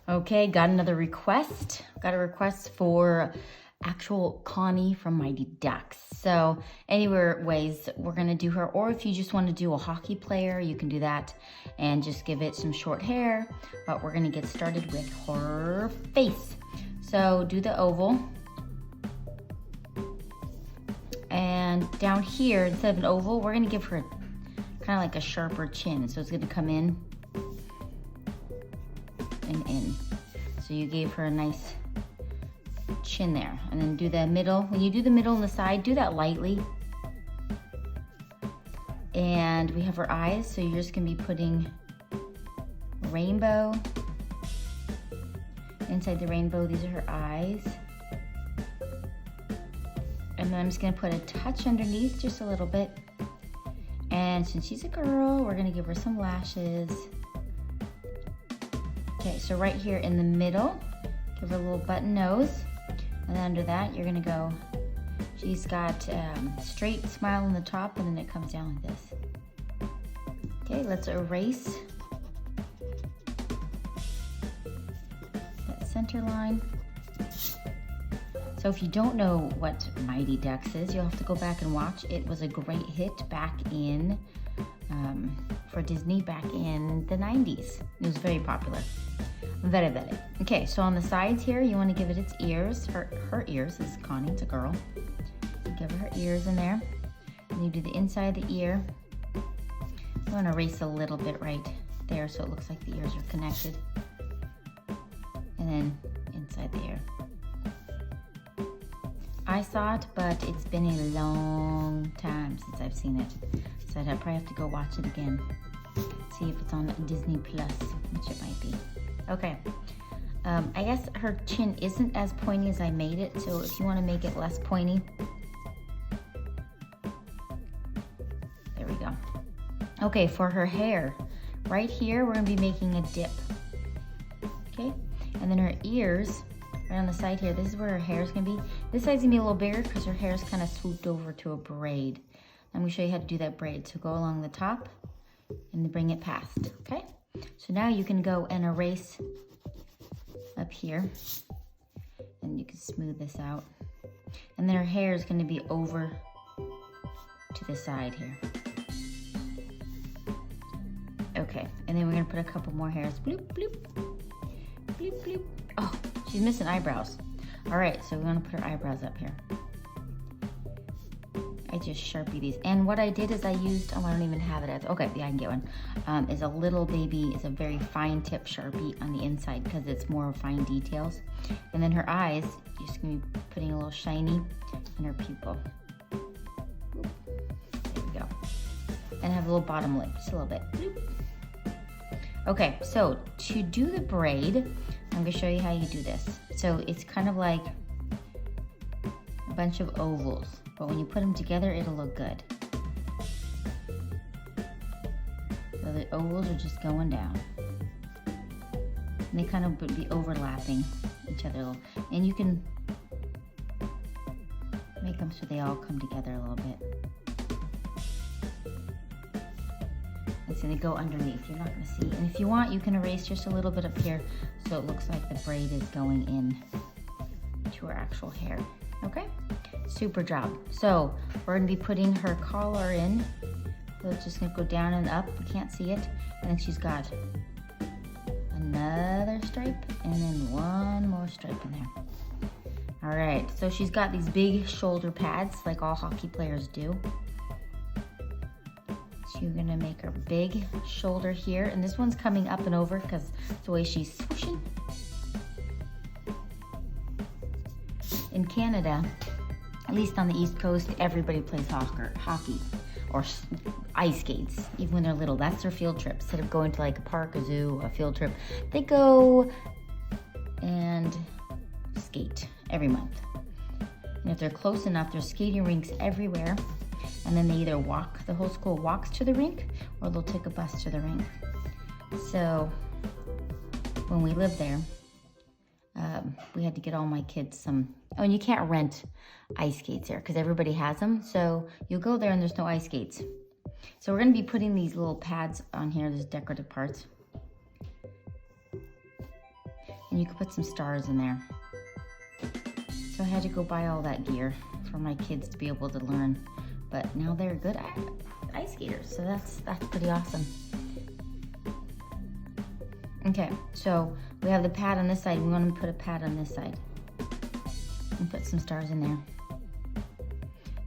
Okay, got another request. Got a request for actual Connie from Mighty Ducks. So anyways, we're gonna do her, or if you just wanna do a hockey player, you can do that and just give it some short hair, but we're gonna get started with her face. So do the oval. And down here, instead of an oval, we're gonna give her kind of like a sharper chin. So it's gonna come in and in. So you gave her a nice chin there. And then do the middle. When you do the middle and the side, do that lightly. And we have her eyes, so you're just gonna be putting rainbow. Inside the rainbow, these are her eyes. And then I'm just gonna put a touch underneath, just a little bit. And since she's a girl, we're gonna give her some lashes. Okay, so right here in the middle, give her a little button nose. And then under that, you're gonna go, she's got straight smile on the top, and then it comes down like this. Okay, let's erase that center line. So if you don't know what Mighty Ducks is, you'll have to go back and watch. It was a great hit back in, for Disney back in the 90s. It was very popular. Very, very. Okay, so on the sides here, you want to give it its ears. Her ears, this is Connie, it's a girl. So give her ears in there. And you do the inside of the ear. I want to erase a little bit right there so it looks like the ears are connected. And then inside the ear. I saw it, but it's been a long time since I've seen it. So I'd probably have to go watch it again. See if it's on Disney Plus, which it might be. Okay, I guess her chin isn't as pointy as I made it, so if you want to make it less pointy, there we go. Okay, for her hair, right here, we're gonna be making a dip, okay? And then her ears, right on the side here, this is where her hair is gonna be. This side's gonna be a little bigger because her hair is kind of swooped over to a braid. I'm gonna show you how to do that braid. So go along the top and bring it past, okay? So now you can go and erase up here, and you can smooth this out. And then her hair is gonna be over to the side here. Okay, and then we're gonna put a couple more hairs. Bloop, bloop, bloop, bloop. Oh, she's missing eyebrows. All right, so we're gonna put her eyebrows up here. I just Sharpie these. And what I did is I used, oh, I don't even have it. Okay, yeah, I can get one. Is a little baby, is a very fine tip Sharpie on the inside because it's more fine details. And then her eyes, you're just gonna be putting a little shiny in her pupil. Oop. There we go. And have a little bottom lip, just a little bit. Bloop. Okay, so to do the braid, I'm gonna show you how you do this. So it's kind of like a bunch of ovals, but when you put them together, it'll look good. So the ovals are just going down. And they kind of be overlapping each other a little. And you can make them so they all come together a little bit. And so they go underneath, you're not gonna see. And if you want, you can erase just a little bit up here so it looks like the braid is going in to her actual hair, okay? Super job. So we're gonna be putting her collar in. So it's just gonna go down and up, we can't see it. And then she's got another stripe and then one more stripe in there. All right, so she's got these big shoulder pads like all hockey players do. So you're gonna make her big shoulder here, and this one's coming up and over because it's the way she's swooshing. In Canada, at least on the East Coast, everybody plays hockey or ice skates, even when they're little. That's their field trip. Instead of going to like a park, a zoo, a field trip, they go and skate every month. And if they're close enough, there's skating rinks everywhere. And then they either walk, the whole school walks to the rink, or they'll take a bus to the rink. So when we lived there, we had to get all my kids some, oh, and you can't rent ice skates there because everybody has them. So you go there and there's no ice skates. So we're gonna be putting these little pads on here, these decorative parts. And you could put some stars in there. So I had to go buy all that gear for my kids to be able to learn. But now they're good ice skaters, so that's pretty awesome. Okay, so we have the pad on this side. We want to put a pad on this side. And put some stars in there.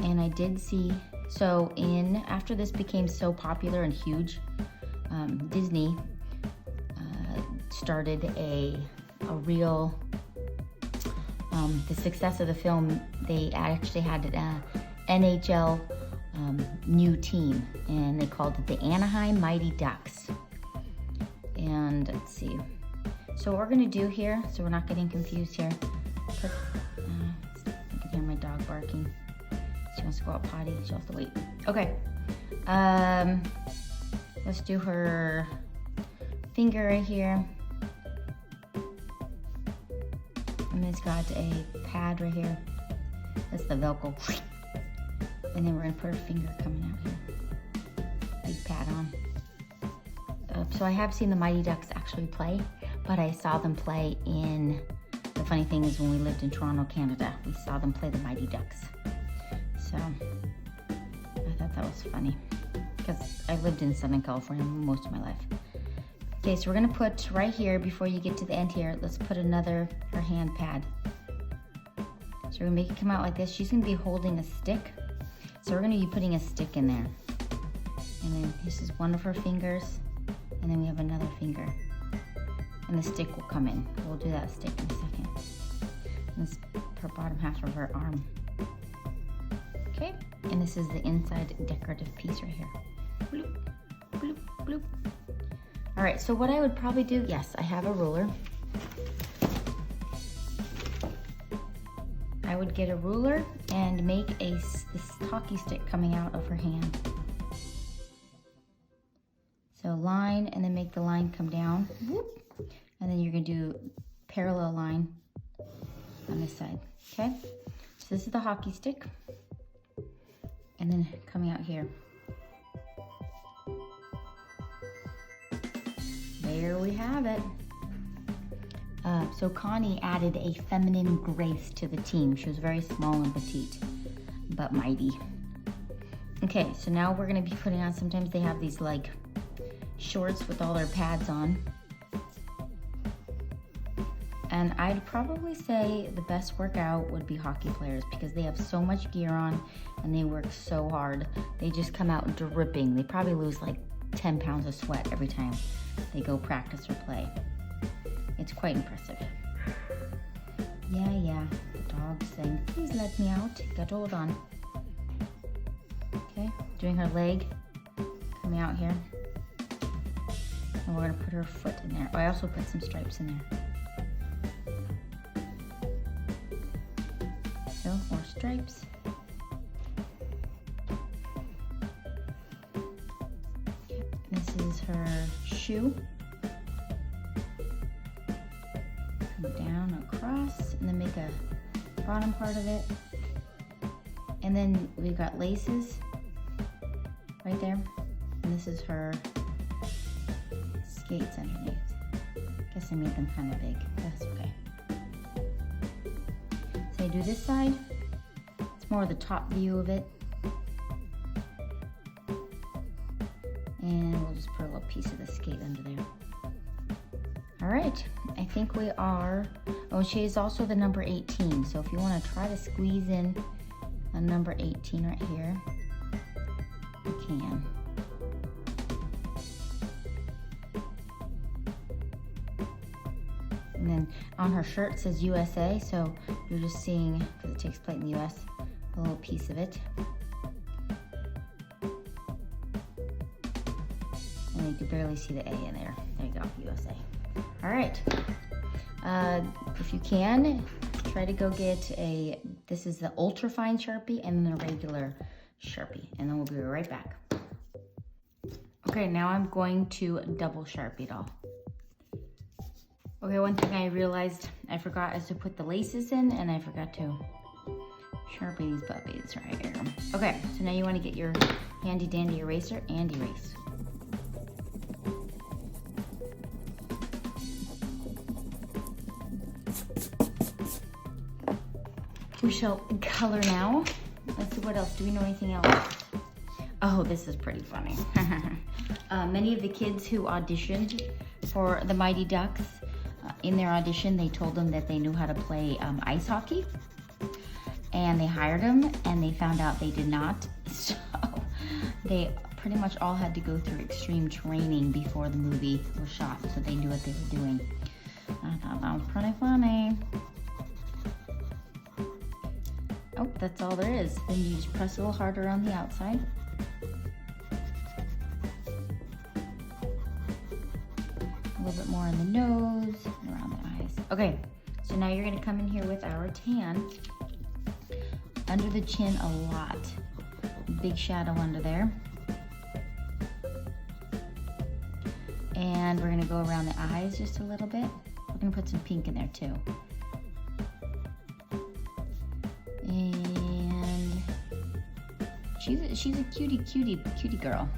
And I did see, so after this became so popular and huge, Disney started a real, the success of the film, they actually had an NHL new team, and they called it the Anaheim Mighty Ducks. And let's see. So what we're gonna do here, so we're not getting confused here, I can hear my dog barking. She wants to go out potty, she'll have to wait. Okay, let's do her finger right here. And it's got a pad right here. That's the Velcro. And then we're gonna put her finger coming out here. Big pad on. So I have seen the Mighty Ducks actually play, but I saw them play the funny thing is when we lived in Toronto, Canada, we saw them play the Mighty Ducks. So I thought that was funny because I lived in Southern California most of my life. Okay, so we're gonna put right here, before you get to the end here, let's put her hand pad. So we're gonna make it come out like this. She's gonna be holding a stick. So we're gonna be putting a stick in there. And then this is one of her fingers, and then we have another finger. And the stick will come in. We'll do that stick in a second. And this is her bottom half of her arm. Okay, and this is the inside decorative piece right here. Bloop, bloop, bloop. All right, so what I would probably do, yes, I have a ruler. I would get a ruler and make this hockey stick coming out of her hand. So line, and then make the line come down. Whoop. And then you're gonna do parallel line on this side, okay? So this is the hockey stick. And then coming out here. There we have it. So Connie added a feminine grace to the team. She was very small and petite, but mighty. Okay, so now we're gonna be putting on, sometimes they have these like shorts with all their pads on. And I'd probably say the best workout would be hockey players because they have so much gear on and they work so hard. They just come out dripping. They probably lose like 10 pounds of sweat every time they go practice or play. It's quite impressive. Yeah, the dog's saying, please let me out. Got to hold on. Okay, doing her leg, coming out here. And we're gonna put her foot in there. Oh, I also put some stripes in there. So, more stripes. Okay, this is her shoe. Come down across, and then make a bottom part of it. And then we've got laces right there. And this is her skates underneath. Guess I made them kind of big. That's okay. So I do this side. It's more of the top view of it. And we'll just put a little piece of the skate under there. All right, I think we are, oh, she is also the number 18. So if you want to try to squeeze in a number 18 right here, you can. And then on her shirt it says USA, so you're just seeing, because it takes place in the US, a little piece of it. And you can barely see the A in there. There you go, USA. All right, if you can, try to go get this is the ultra fine Sharpie and then a regular Sharpie, and then we'll be right back. Okay, now I'm going to double Sharpie it all. Okay, one thing I realized I forgot is to put the laces in, and I forgot to Sharpie these puppies right here. Okay, so now you want to get your handy dandy eraser and erase. We shall color now. Let's see, what else? Do we know anything else? Oh, this is pretty funny. Many of the kids who auditioned for the Mighty Ducks, in their audition, they told them that they knew how to play ice hockey. And they hired them, and they found out they did not. So they pretty much all had to go through extreme training before the movie was shot, so they knew what they were doing. I thought that was pretty funny. Oh, that's all there is. Then you just press a little harder on the outside. A little bit more on the nose, and around the eyes. Okay, so now you're gonna come in here with our tan. Under the chin a lot. Big shadow under there. And we're gonna go around the eyes just a little bit. We're gonna put some pink in there too. And she's a cutie girl.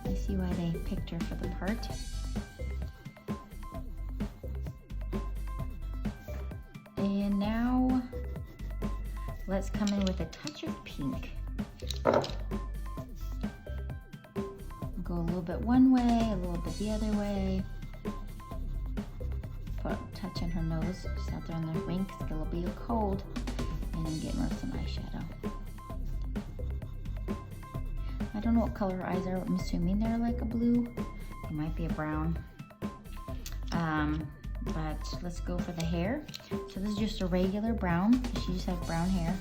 I see why they picked her for the part. And now let's come in with a touch of pink. Go a little bit one way, a little bit the other way. Put a touch on her nose, just out there in the rink, it's gonna be cold. And then get more some eyeshadow. I don't know what color her eyes are. I'm assuming they're like a blue. They might be a brown. But let's go for the hair. So this is just a regular brown. She just has brown hair.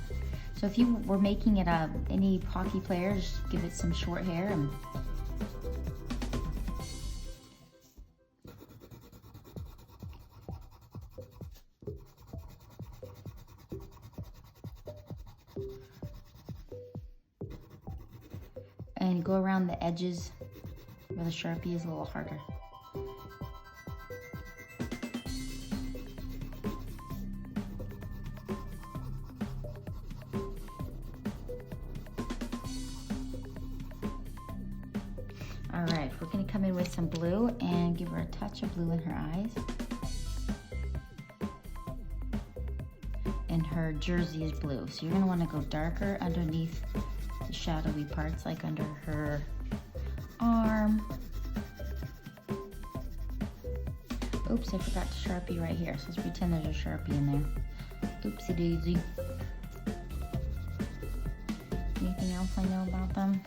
So if you were making it any hockey player, just give it some short hair and go around the edges where the Sharpie is a little harder. All right, we're gonna come in with some blue and give her a touch of blue in her eyes. And her jersey is blue, so you're gonna wanna go darker underneath the shadowy parts, like under her arm. Oops, I forgot to Sharpie right here, so let's pretend there's a Sharpie in there. Oopsie daisy. Anything else I know about them?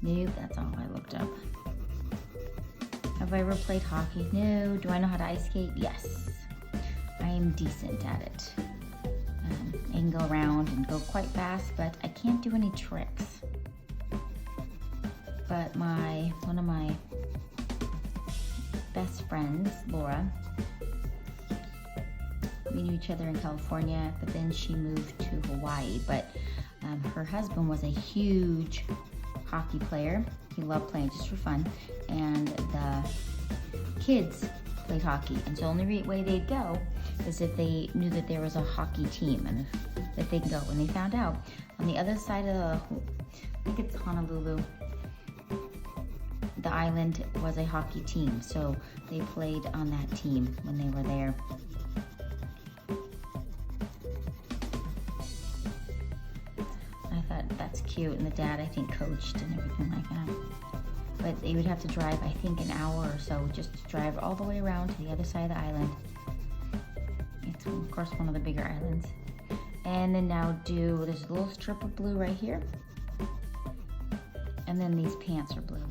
Nope, that's all I looked up. Have I ever played hockey? No. Do I know how to ice skate? Yes. I am decent at it. I can go around and go quite fast, but I can't do any tricks. But one of my best friends, Laura, we knew each other in California, but then she moved to Hawaii. But her husband was a huge hockey player. He loved playing just for fun, and the kids played hockey, and so the only way they'd go is if they knew that there was a hockey team and that they could go. When they found out on the other side of I think it's Honolulu, the island was a hockey team, so they played on that team when they were there. I thought that's cute, and the dad, I think, coached and everything like that. But they would have to drive, I think, an hour or so, just to drive all the way around to the other side of the island. It's, of course, one of the bigger islands. And then now there's a little strip of blue right here. And then these pants are blue.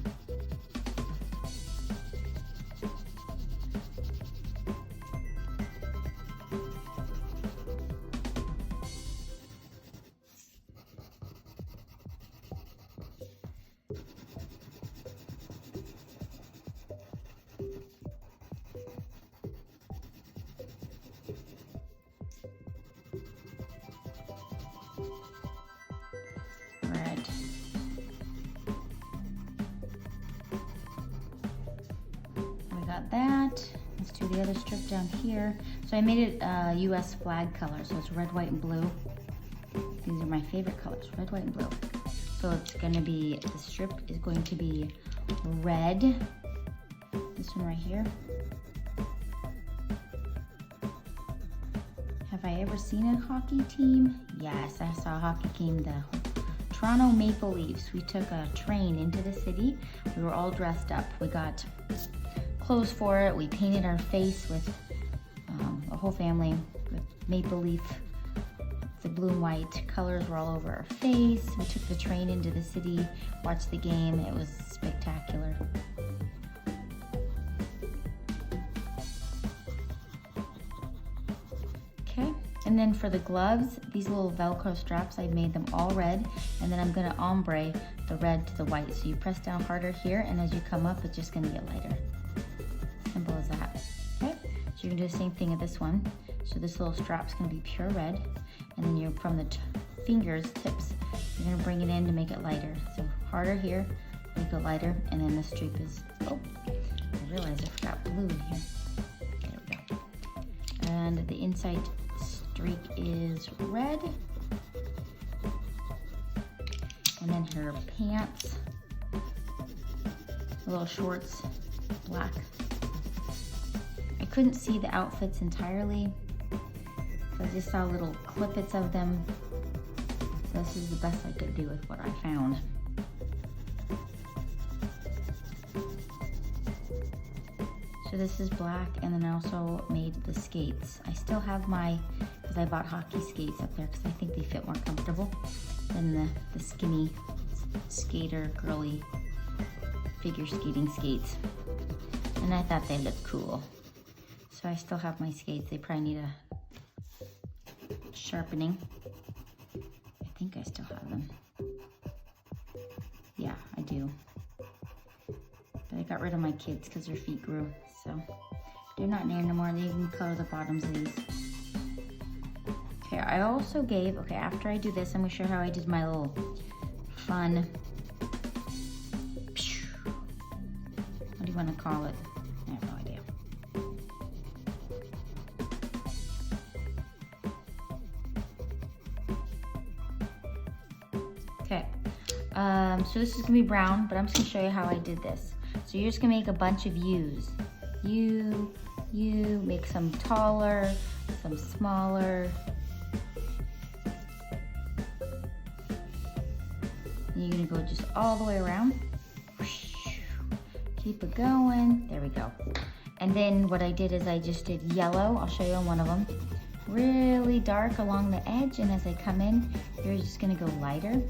That. Let's do the other strip down here. So I made it US flag color, so it's red, white, and blue. These are my favorite colors, red, white, and blue. So it's gonna be, the strip is going to be red. This one right here. I ever seen a hockey team? Yes, I saw a hockey team, the Toronto Maple Leafs. We took a train into the city. We were all dressed up. We got clothes for it. We painted our face with a whole family with maple leaf. The blue and white colors were all over our face. We took the train into the city, watched the game. It was spectacular. Okay, and then for the gloves, these little Velcro straps, I made them all red, and then I'm gonna ombre the red to the white. So you press down harder here, and as you come up, it's just gonna get lighter. Simple as that, okay? So you're gonna do the same thing with this one. So this little strap's gonna be pure red, and then you're from the fingers, tips, you're gonna bring it in to make it lighter. So harder here, make it lighter, and then the streak is, oh, I realized I forgot blue in here. There we go. And the inside streak is red. And then her pants, little shorts, black. I couldn't see the outfits entirely, so I just saw little clippets of them. So this is the best I could do with what I found. So this is black, and then I also made the skates. I still have my, because I bought hockey skates up there because I think they fit more comfortable than the skinny skater, girly figure skating skates. And I thought they looked cool. So I still have my skates. They probably need a sharpening. I think I still have them. Yeah, I do. But I got rid of my kids because their feet grew. So they're not near anymore. They even color the bottoms of these. Okay, I also gave, okay, after I do this, I'm gonna show how I did my little fun, what do you wanna call it? I have no idea. Okay, so this is gonna be brown, but I'm just gonna show you how I did this. So you're just gonna make a bunch of U's. You, make some taller, some smaller. And you're gonna go just all the way around. Keep it going, there we go. And then what I did is I just did yellow, I'll show you on one of them. Really dark along the edge, and as I come in, you're just gonna go lighter.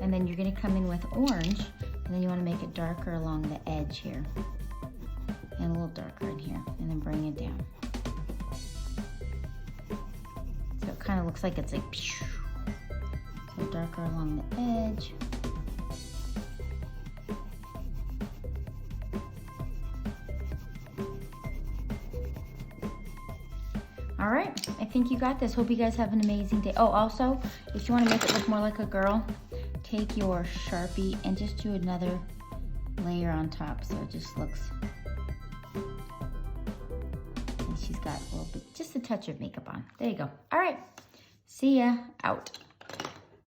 And then you're gonna come in with orange, and then you wanna make it darker along the edge here. And a little darker in here, and then bring it down. So it kind of looks like it's like, so darker along the edge. All right, I think you got this. Hope you guys have an amazing day. Oh, also, if you wanna make it look more like a girl, take your Sharpie and just do another layer on top so it just looks, and she's got a little bit, just a touch of makeup on. There you go. All right, see ya, out.